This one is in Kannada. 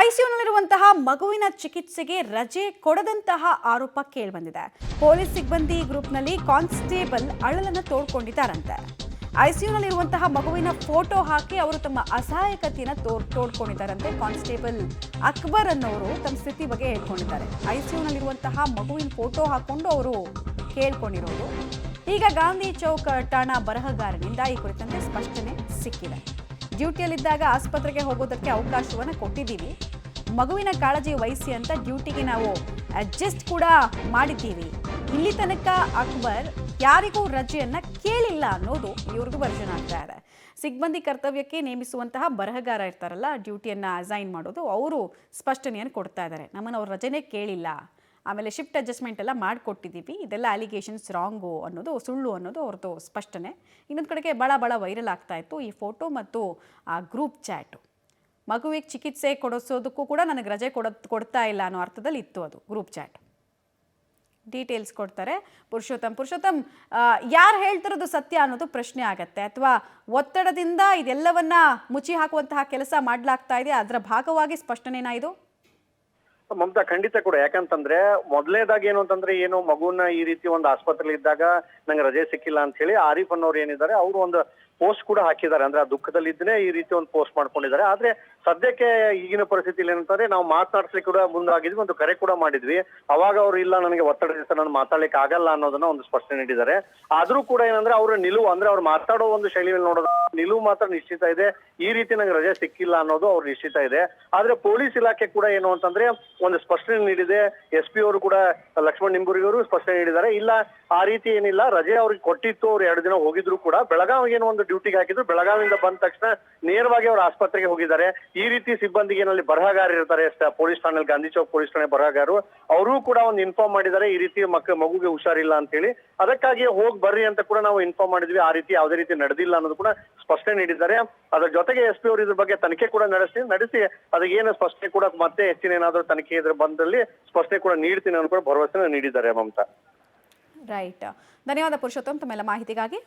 ಐಸಿಯುನಲ್ಲಿರುವಂತಹ ಮಗುವಿನ ಚಿಕಿತ್ಸೆಗೆ ರಜೆ ಕೊಡದಂತಹ ಆರೋಪ ಕೇಳಿಬಂದಿದೆ. ಪೊಲೀಸ್ ಸಿಬ್ಬಂದಿ ಗ್ರೂಪ್ನಲ್ಲಿ ಕಾನ್ಸ್ಟೇಬಲ್ ಅಳಲನ್ನು ತೋಡ್ಕೊಂಡಿದ್ದಾರಂತೆ. ಐಸಿಯುನಲ್ಲಿರುವಂತಹ ಮಗುವಿನ ಫೋಟೋ ಹಾಕಿ ಅವರು ತಮ್ಮ ಅಸಹಾಯಕತೆಯನ್ನು ತೋಡ್ಕೊಂಡಿದ್ದಾರಂತೆ. ಕಾನ್ಸ್ಟೇಬಲ್ ಅಕ್ಬರ್ ಅನ್ನೋರು ತಮ್ಮ ಸ್ಥಿತಿ ಬಗ್ಗೆ ಹೇಳ್ಕೊಂಡಿದ್ದಾರೆ. ಐಸಿಯುನಲ್ಲಿರುವಂತಹ ಮಗುವಿನ ಫೋಟೋ ಹಾಕೊಂಡು ಅವರು ಕೇಳ್ಕೊಂಡಿರೋದು. ಈಗ ಗಾಂಧಿ ಚೌಕ್ ಠಾಣಾ ಬರಹಗಾರನಿಂದ ಈ ಕುರಿತಂತೆ ಸ್ಪಷ್ಟನೆ ಸಿಕ್ಕಿದೆ. ಡ್ಯೂಟಿಯಲ್ಲಿದ್ದಾಗ ಆಸ್ಪತ್ರೆಗೆ ಹೋಗೋದಕ್ಕೆ ಅವಕಾಶವನ್ನು ಕೊಟ್ಟಿದ್ದೀವಿ, ಮಗುವಿನ ಕಾಳಜಿ ವಹಿಸಿ ಅಂತ ಡ್ಯೂಟಿಗೆ ನಾವು ಅಡ್ಜಸ್ಟ್ ಕೂಡ ಮಾಡಿದ್ದೀವಿ. ಇಲ್ಲಿ ತನಕ ಅಕ್ಬರ್ ಯಾರಿಗೂ ರಜೆಯನ್ನ ಕೇಳಿಲ್ಲ ಅನ್ನೋದು ಇವ್ರದ್ದು ವರ್ಷನ್ ಆಗ್ತಾ ಇದೆ. ಸಿಬ್ಬಂದಿ ಕರ್ತವ್ಯಕ್ಕೆ ನೇಮಿಸುವಂತಹ ಬರಹಗಾರ ಇರ್ತಾರಲ್ಲ, ಡ್ಯೂಟಿಯನ್ನ ಅಸೈನ್ ಮಾಡೋದು, ಅವರು ಸ್ಪಷ್ಟನೆಯನ್ನು ಕೊಡ್ತಾ ಇದ್ದಾರೆ. ನಮ್ಮನ್ನು ಅವ್ರು ರಜೆನೇ ಕೇಳಿಲ್ಲ, ಆಮೇಲೆ ಶಿಫ್ಟ್ ಅಡ್ಜಸ್ಟ್ಮೆಂಟ್ ಎಲ್ಲ ಮಾಡಿಕೊಟ್ಟಿದ್ದೀವಿ, ಇದೆಲ್ಲ ಅಲಿಗೇಷನ್ಸ್ ರಾಂಗು ಅನ್ನೋದು, ಸುಳ್ಳು ಅನ್ನೋದು ಅವ್ರದ್ದು ಸ್ಪಷ್ಟನೆ. ಇನ್ನೊಂದು ಕಡೆಗೆ ಭಾಳ ವೈರಲ್ ಆಗ್ತಾ ಇತ್ತು ಈ ಫೋಟೋ ಮತ್ತು ಆ ಗ್ರೂಪ್ ಚಾಟು. ಮಗುವಿಗೆ ಚಿಕಿತ್ಸೆ ಕೊಡಿಸೋದಕ್ಕೂ ಕೂಡ ನನಗೆ ರಜೆ ಕೊಡ್ತಾ ಇಲ್ಲ ಅನ್ನೋ ಅರ್ಥದಲ್ಲಿ ಇತ್ತು ಅದು ಗ್ರೂಪ್ ಚಾಟ್. ಡೀಟೇಲ್ಸ್ ಕೊಡ್ತಾರೆ ಪುರುಷೋತ್ತಮ್. ಯಾರು ಹೇಳ್ತಿರೋದು ಸತ್ಯ ಅನ್ನೋದು ಪ್ರಶ್ನೆ ಆಗತ್ತೆ, ಅಥವಾ ಒತ್ತಡದಿಂದ ಇದೆಲ್ಲವನ್ನ ಮುಚ್ಚಿ ಹಾಕುವಂತಹ ಕೆಲಸ ಮಾಡಲಾಗ್ತಾ ಇದೆ, ಅದರ ಭಾಗವಾಗಿ ಸ್ಪಷ್ಟನೆನಾ ಇದು? ಮಮತಾ, ಖಂಡಿತ ಕೂಡ. ಯಾಕಂತಂದ್ರೆ ಮೊದಲನೇದಾಗಿ ಏನು ಅಂತಂದ್ರೆ, ಏನು ಮಗುನ ಈ ರೀತಿ ಒಂದು ಆಸ್ಪತ್ರೆ ಇದ್ದಾಗ ನಂಗೆ ರಜೆ ಸಿಕ್ಕಿಲ್ಲ ಅಂತ ಹೇಳಿ ಆರಿಫ್ ಅನ್ನೋರು ಏನಿದ್ದಾರೆ ಅವರು ಒಂದು ಪೋಸ್ಟ್ ಕೂಡ ಹಾಕಿದ್ದಾರೆ. ಅಂದ್ರೆ ಆ ದುಃಖದಲ್ಲಿದ್ದನೇ ಈ ರೀತಿ ಒಂದು ಪೋಸ್ಟ್ ಮಾಡ್ಕೊಂಡಿದ್ದಾರೆ. ಆದ್ರೆ ಸದ್ಯಕ್ಕೆ ಈಗಿನ ಪರಿಸ್ಥಿತಿಯಲ್ಲಿ ಏನಂತಂದ್ರೆ, ನಾವು ಮಾತನಾಡ್ಸ್ಲಿಕ್ಕೆ ಕೂಡ ಮುಂದಾಗಿದ್ವಿ, ಒಂದು ಕರೆ ಕೂಡ ಮಾಡಿದ್ವಿ. ಅವಾಗ ಅವ್ರು ಇಲ್ಲ, ನನಗೆ ಒತ್ತಡದಿಂದ ನಾನು ಮಾತಾಡ್ಲಿಕ್ಕೆ ಆಗಲ್ಲ ಅನ್ನೋದನ್ನ ಒಂದು ಸ್ಪಷ್ಟನೆ ನೀಡಿದ್ದಾರೆ. ಆದ್ರೂ ಕೂಡ ಏನಂದ್ರೆ ಅವರ ನಿಲುವು, ಅಂದ್ರೆ ಅವ್ರು ಮಾತಾಡೋ ಒಂದು ಶೈಲಿಯಲ್ಲಿ ನೋಡೋದು ನಿಲುವು ಮಾತ್ರ ನಿಶ್ಚಿತ ಇದೆ. ಈ ರೀತಿ ನಂಗೆ ರಜೆ ಸಿಕ್ಕಿಲ್ಲ ಅನ್ನೋದು ಅವ್ರು ನಿಶ್ಚಿತ ಇದೆ. ಆದ್ರೆ ಪೊಲೀಸ್ ಇಲಾಖೆ ಕೂಡ ಏನು ಅಂತಂದ್ರೆ ಒಂದು ಸ್ಪಷ್ಟನೆ ನೀಡಿದೆ. SP ಅವರು ಕೂಡ ಲಕ್ಷ್ಮಣ್ ನಿಂಬೂರಿ ಅವರು ಸ್ಪಷ್ಟನೆ ನೀಡಿದ್ದಾರೆ. ಇಲ್ಲ, ಆ ರೀತಿ ಏನಿಲ್ಲ, ರಜೆ ಅವ್ರಿಗೆ ಕೊಟ್ಟಿತ್ತು, ಅವ್ರು 2 ದಿನ ಹೋಗಿದ್ರು ಕೂಡ ಬೆಳಗಾವಿಗೆ ಏನೋ ಒಂದು ಡ್ಯೂಟಿಗೆ ಹಾಕಿದ್ರು. ಬೆಳಗಾವಿಯಿಂದ ಬಂದ ತಕ್ಷಣ ನೇರವಾಗಿ ಅವ್ರು ಆಸ್ಪತ್ರೆಗೆ ಹೋಗಿದ್ದಾರೆ. ಈ ರೀತಿ ಸಿಬ್ಬಂದಿಗೆ ಏನಲ್ಲಿ ಬರಹಗಾರ ಇರ್ತಾರೆ ಪೊಲೀಸ್ ಠಾಣೆಯಲ್ಲಿ, ಗಾಂಧಿ ಚೌಕ್ ಪೊಲೀಸ್ ಠಾಣೆ ಬರಹಗಾರರು, ಅವರು ಕೂಡ ಒಂದು ಇನ್ಫಾರ್ಮ್ ಮಾಡಿದ್ದಾರೆ ಈ ರೀತಿ ಮಗುಗೆ ಹುಷಾರಿಲ್ಲ ಅಂತ ಹೇಳಿ. ಅದಕ್ಕಾಗಿ ಹೋಗಿ ಬರ್ರಿ ಅಂತ ಕೂಡ ನಾವು ಇನ್ಫಾರ್ಮ್ ಮಾಡಿದ್ವಿ. ಆ ರೀತಿ ಯಾವುದೇ ರೀತಿ ನಡೆದಿಲ್ಲ ಅನ್ನೋದು ಕೂಡ ಸ್ಪಷ್ಟನೆ ನೀಡಿದ್ದಾರೆ. ಅದರ ಜೊತೆಗೆ SP ಅವರು ಇದ್ರ ಬಗ್ಗೆ ತನಿಖೆ ಕೂಡ ನಡೆಸಿ ಅದಕ್ಕೆ ಏನು ಸ್ಪಷ್ಟನೆ ಕೂಡ ಮತ್ತೆ ಹೆಚ್ಚಿನ ಏನಾದರೂ ತನಿಖೆ ಇದ್ರ ಬಂದಲ್ಲಿ ಸ್ಪಷ್ಟನೆ ಕೂಡ ನೀಡ್ತೀನಿ ಅನ್ನೋ ಕೂಡ ಭರವಸೆ ನೀಡಿದ್ದಾರೆ. ಮಮತಾ, ರೈಟ್. ಧನ್ಯವಾದ ಪುರುಷೋತ್ತಮ್ ತಮ್ಮೆಲ್ಲ ಮಾಹಿತಿಗಾಗಿ.